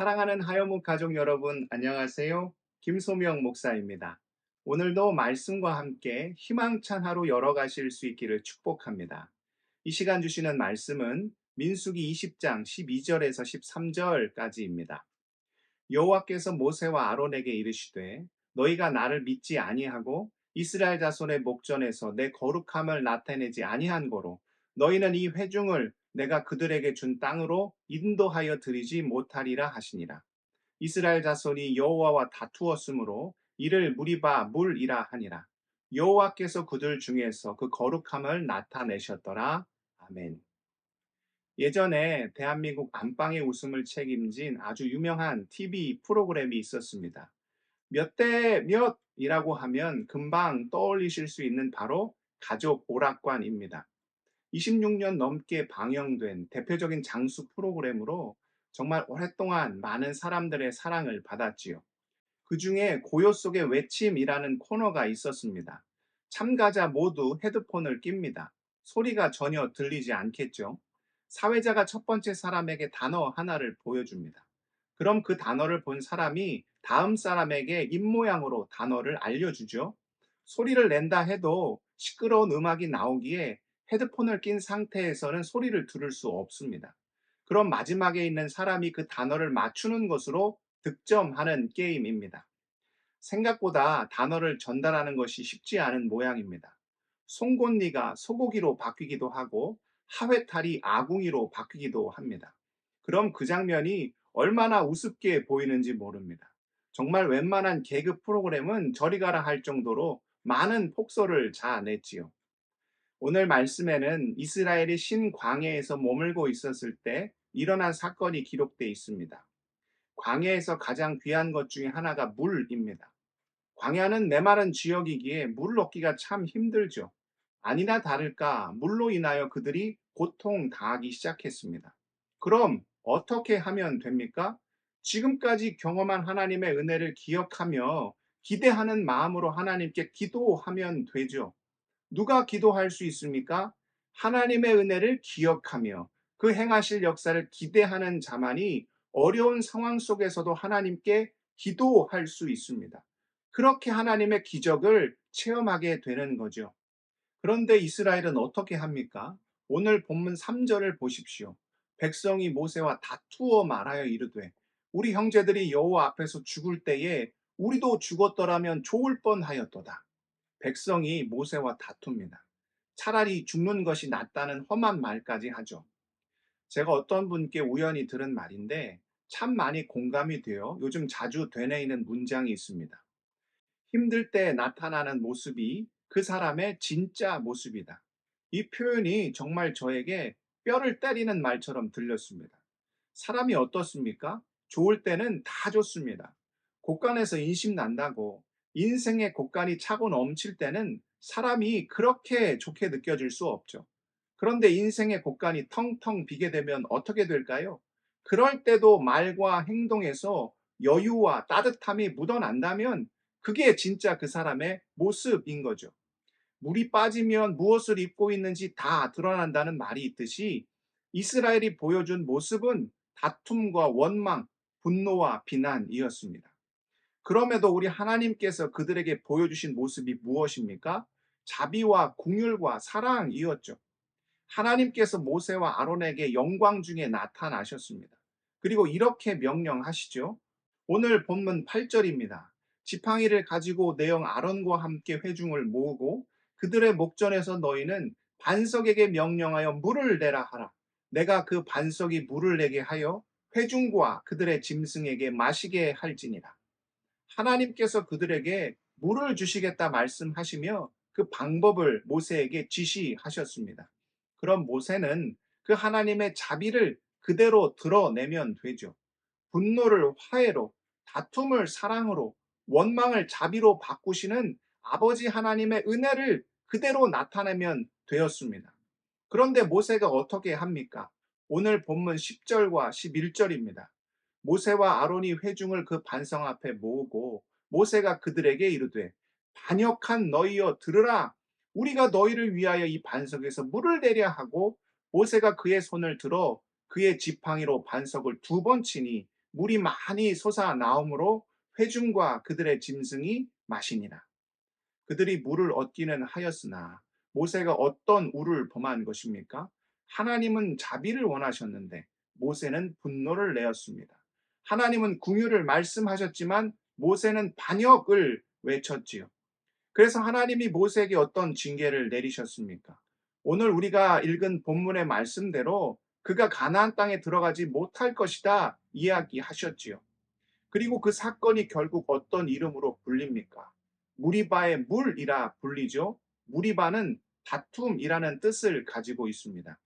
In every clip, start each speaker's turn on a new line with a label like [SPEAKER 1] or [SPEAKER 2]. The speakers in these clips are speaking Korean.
[SPEAKER 1] 사랑하는 하여묵 가족 여러분, 안녕하세요. 김소명 목사입니다. 오늘도 말씀과 함께 희망찬 하루 열어가실 수 있기를 축복합니다. 이 시간 주시는 말씀은 민수기 20장 12절에서 13절까지입니다. 여호와께서 모세와 아론에게 이르시되 너희가 나를 믿지 아니하고 이스라엘 자손의 목전에서 내 거룩함을 나타내지 아니한 거로 너희는 이 회중을 내가 그들에게 준 땅으로 인도하여 드리지 못하리라 하시니라. 이스라엘 자손이 여호와와 다투었으므로 이를 무리바 물이라 하니라. 여호와께서 그들 중에서 그 거룩함을 나타내셨더라. 아멘. 예전에 대한민국 안방의 웃음을 책임진 아주 유명한 TV 프로그램이 있었습니다. 몇 대 몇이라고 하면 금방 떠올리실 수 있는 바로 가족 오락관입니다. 26년 넘게 방영된 대표적인 장수 프로그램으로 정말 오랫동안 많은 사람들의 사랑을 받았지요. 그 중에 고요 속의 외침이라는 코너가 있었습니다. 참가자 모두 헤드폰을 낍니다. 소리가 전혀 들리지 않겠죠. 사회자가 첫 번째 사람에게 단어 하나를 보여줍니다. 그럼 그 단어를 본 사람이 다음 사람에게 입모양으로 단어를 알려주죠. 소리를 낸다 해도 시끄러운 음악이 나오기에 헤드폰을 낀 상태에서는 소리를 들을 수 없습니다. 그럼 마지막에 있는 사람이 그 단어를 맞추는 것으로 득점하는 게임입니다. 생각보다 단어를 전달하는 것이 쉽지 않은 모양입니다. 송곳니가 소고기로 바뀌기도 하고 하회탈이 아궁이로 바뀌기도 합니다. 그럼 그 장면이 얼마나 우습게 보이는지 모릅니다. 정말 웬만한 개그 프로그램은 저리 가라 할 정도로 많은 폭소를 자아냈지요. 오늘 말씀에는 이스라엘이 신광야에서 머물고 있었을 때 일어난 사건이 기록되어 있습니다. 광야에서 가장 귀한 것 중에 하나가 물입니다. 광야는 메마른 지역이기에 물을 얻기가 참 힘들죠. 아니나 다를까 물로 인하여 그들이 고통당하기 시작했습니다. 그럼 어떻게 하면 됩니까? 지금까지 경험한 하나님의 은혜를 기억하며 기대하는 마음으로 하나님께 기도하면 되죠. 누가 기도할 수 있습니까? 하나님의 은혜를 기억하며 그 행하실 역사를 기대하는 자만이 어려운 상황 속에서도 하나님께 기도할 수 있습니다. 그렇게 하나님의 기적을 체험하게 되는 거죠. 그런데 이스라엘은 어떻게 합니까? 오늘 본문 3절을 보십시오. 백성이 모세와 다투어 말하여 이르되 우리 형제들이 여호와 앞에서 죽을 때에 우리도 죽었더라면 좋을 뻔하였도다. 백성이 모세와 다툽니다. 차라리 죽는 것이 낫다는 험한 말까지 하죠. 제가 어떤 분께 우연히 들은 말인데 참 많이 공감이 되어 요즘 자주 되뇌이는 문장이 있습니다. 힘들 때 나타나는 모습이 그 사람의 진짜 모습이다. 이 표현이 정말 저에게 뼈를 때리는 말처럼 들렸습니다. 사람이 어떻습니까? 좋을 때는 다 좋습니다. 곳간에서 인심 난다고 인생의 곳간이 차고 넘칠 때는 사람이 그렇게 좋게 느껴질 수 없죠. 그런데 인생의 곳간이 텅텅 비게 되면 어떻게 될까요? 그럴 때도 말과 행동에서 여유와 따뜻함이 묻어난다면 그게 진짜 그 사람의 모습인 거죠. 물이 빠지면 무엇을 입고 있는지 다 드러난다는 말이 있듯이 이스라엘이 보여준 모습은 다툼과 원망, 분노와 비난이었습니다. 그럼에도 우리 하나님께서 그들에게 보여주신 모습이 무엇입니까? 자비와 긍휼과 사랑이었죠. 하나님께서 모세와 아론에게 영광 중에 나타나셨습니다. 그리고 이렇게 명령하시죠. 오늘 본문 8절입니다. 지팡이를 가지고 내 형 아론과 함께 회중을 모으고 그들의 목전에서 너희는 반석에게 명령하여 물을 내라 하라. 내가 그 반석이 물을 내게 하여 회중과 그들의 짐승에게 마시게 할지니라. 하나님께서 그들에게 물을 주시겠다 말씀하시며 그 방법을 모세에게 지시하셨습니다. 그럼 모세는 그 하나님의 자비를 그대로 드러내면 되죠. 분노를 화해로, 다툼을 사랑으로, 원망을 자비로 바꾸시는 아버지 하나님의 은혜를 그대로 나타내면 되었습니다. 그런데 모세가 어떻게 합니까? 오늘 본문 10절과 11절입니다. 모세와 아론이 회중을 그 반성 앞에 모으고 모세가 그들에게 이르되 반역한 너희여 들으라. 우리가 너희를 위하여 이 반석에서 물을 내려 하고 모세가 그의 손을 들어 그의 지팡이로 반석을 두 번 치니 물이 많이 솟아 나오므로 회중과 그들의 짐승이 마시니라. 그들이 물을 얻기는 하였으나 모세가 어떤 우를 범한 것입니까? 하나님은 자비를 원하셨는데 모세는 분노를 내었습니다. 하나님은 궁유를 말씀하셨지만 모세는 반역을 외쳤지요. 그래서 하나님이 모세에게 어떤 징계를 내리셨습니까? 오늘 우리가 읽은 본문의 말씀대로 그가 가나안 땅에 들어가지 못할 것이다 이야기하셨지요. 그리고 그 사건이 결국 어떤 이름으로 불립니까? 무리바의 물이라 불리죠. 무리바는 다툼이라는 뜻을 가지고 있습니다.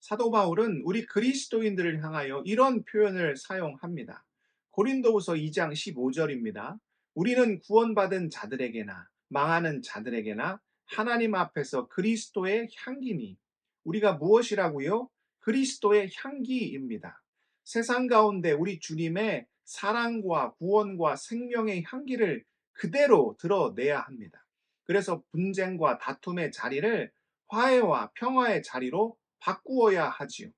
[SPEAKER 1] 사도 바울은 우리 그리스도인들을 향하여 이런 표현을 사용합니다. 고린도후서 2장 15절입니다. 우리는 구원받은 자들에게나 망하는 자들에게나 하나님 앞에서 그리스도의 향기니. 우리가 무엇이라고요? 그리스도의 향기입니다. 세상 가운데 우리 주님의 사랑과 구원과 생명의 향기를 그대로 드러내야 합니다. 그래서 분쟁과 다툼의 자리를 화해와 평화의 자리로 바꾸어야 하지요.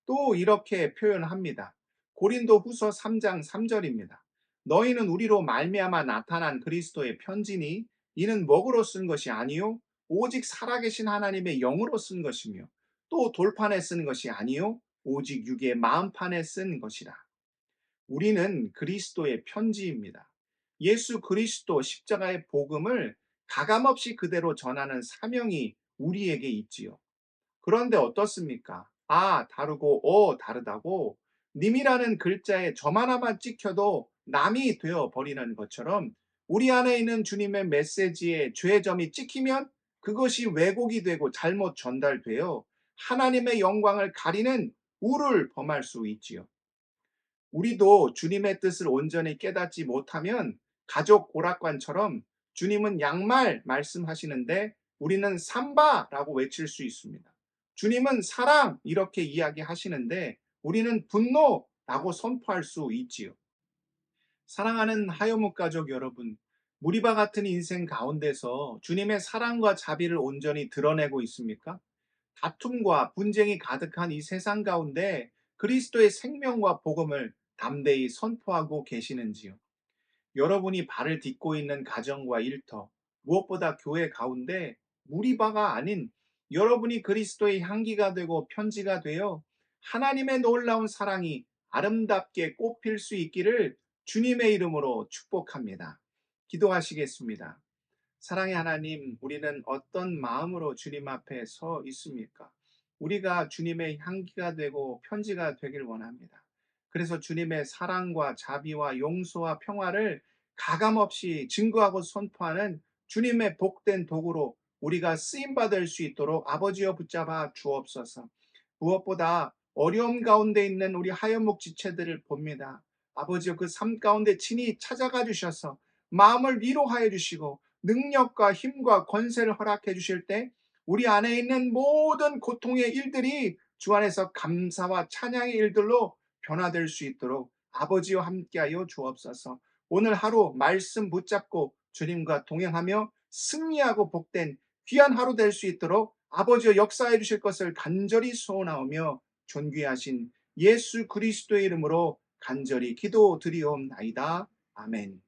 [SPEAKER 1] 또 이렇게 표현합니다. 고린도 후서 3장 3절입니다. 너희는 우리로 말미암아 나타난 그리스도의 편지니 이는 먹으로 쓴 것이 아니요 오직 살아계신 하나님의 영으로 쓴 것이며 또 돌판에 쓴 것이 아니요 오직 육의 마음판에 쓴 것이라. 우리는 그리스도의 편지입니다. 예수 그리스도 십자가의 복음을 가감없이 그대로 전하는 사명이 우리에게 있지요. 그런데 어떻습니까? 아, 다르고, 다르다고 님이라는 글자에 점 하나만 찍혀도 남이 되어 버리는 것처럼 우리 안에 있는 주님의 메시지에 죄점이 찍히면 그것이 왜곡이 되고 잘못 전달되어 하나님의 영광을 가리는 우를 범할 수 있지요. 우리도 주님의 뜻을 온전히 깨닫지 못하면 가족 오락관처럼 주님은 양말 말씀하시는데 우리는 삼바라고 외칠 수 있습니다. 주님은 사랑 이렇게 이야기하시는데 우리는 분노라고 선포할 수 있지요. 사랑하는 하요묵 가족 여러분, 무리바 같은 인생 가운데서 주님의 사랑과 자비를 온전히 드러내고 있습니까? 다툼과 분쟁이 가득한 이 세상 가운데 그리스도의 생명과 복음을 담대히 선포하고 계시는지요? 여러분이 발을 딛고 있는 가정과 일터, 무엇보다 교회 가운데 무리바가 아닌 여러분이 그리스도의 향기가 되고 편지가 되어 하나님의 놀라운 사랑이 아름답게 꽃필 수 있기를 주님의 이름으로 축복합니다. 기도하시겠습니다. 사랑의 하나님, 우리는 어떤 마음으로 주님 앞에 서 있습니까? 우리가 주님의 향기가 되고 편지가 되길 원합니다. 그래서 주님의 사랑과 자비와 용서와 평화를 가감없이 증거하고 선포하는 주님의 복된 도구로 우리가 쓰임받을 수 있도록 아버지여 붙잡아 주옵소서. 무엇보다 어려움 가운데 있는 우리 하연목 지체들을 봅니다. 아버지여 그 삶 가운데 친히 찾아가 주셔서 마음을 위로하여 주시고 능력과 힘과 권세를 허락해 주실 때 우리 안에 있는 모든 고통의 일들이 주 안에서 감사와 찬양의 일들로 변화될 수 있도록 아버지와 함께하여 주옵소서. 오늘 하루 말씀 붙잡고 주님과 동행하며 승리하고 복된 귀한 하루 될 수 있도록 아버지여 역사해 주실 것을 간절히 소원하오며 존귀하신 예수 그리스도의 이름으로 간절히 기도드리옵나이다. 아멘.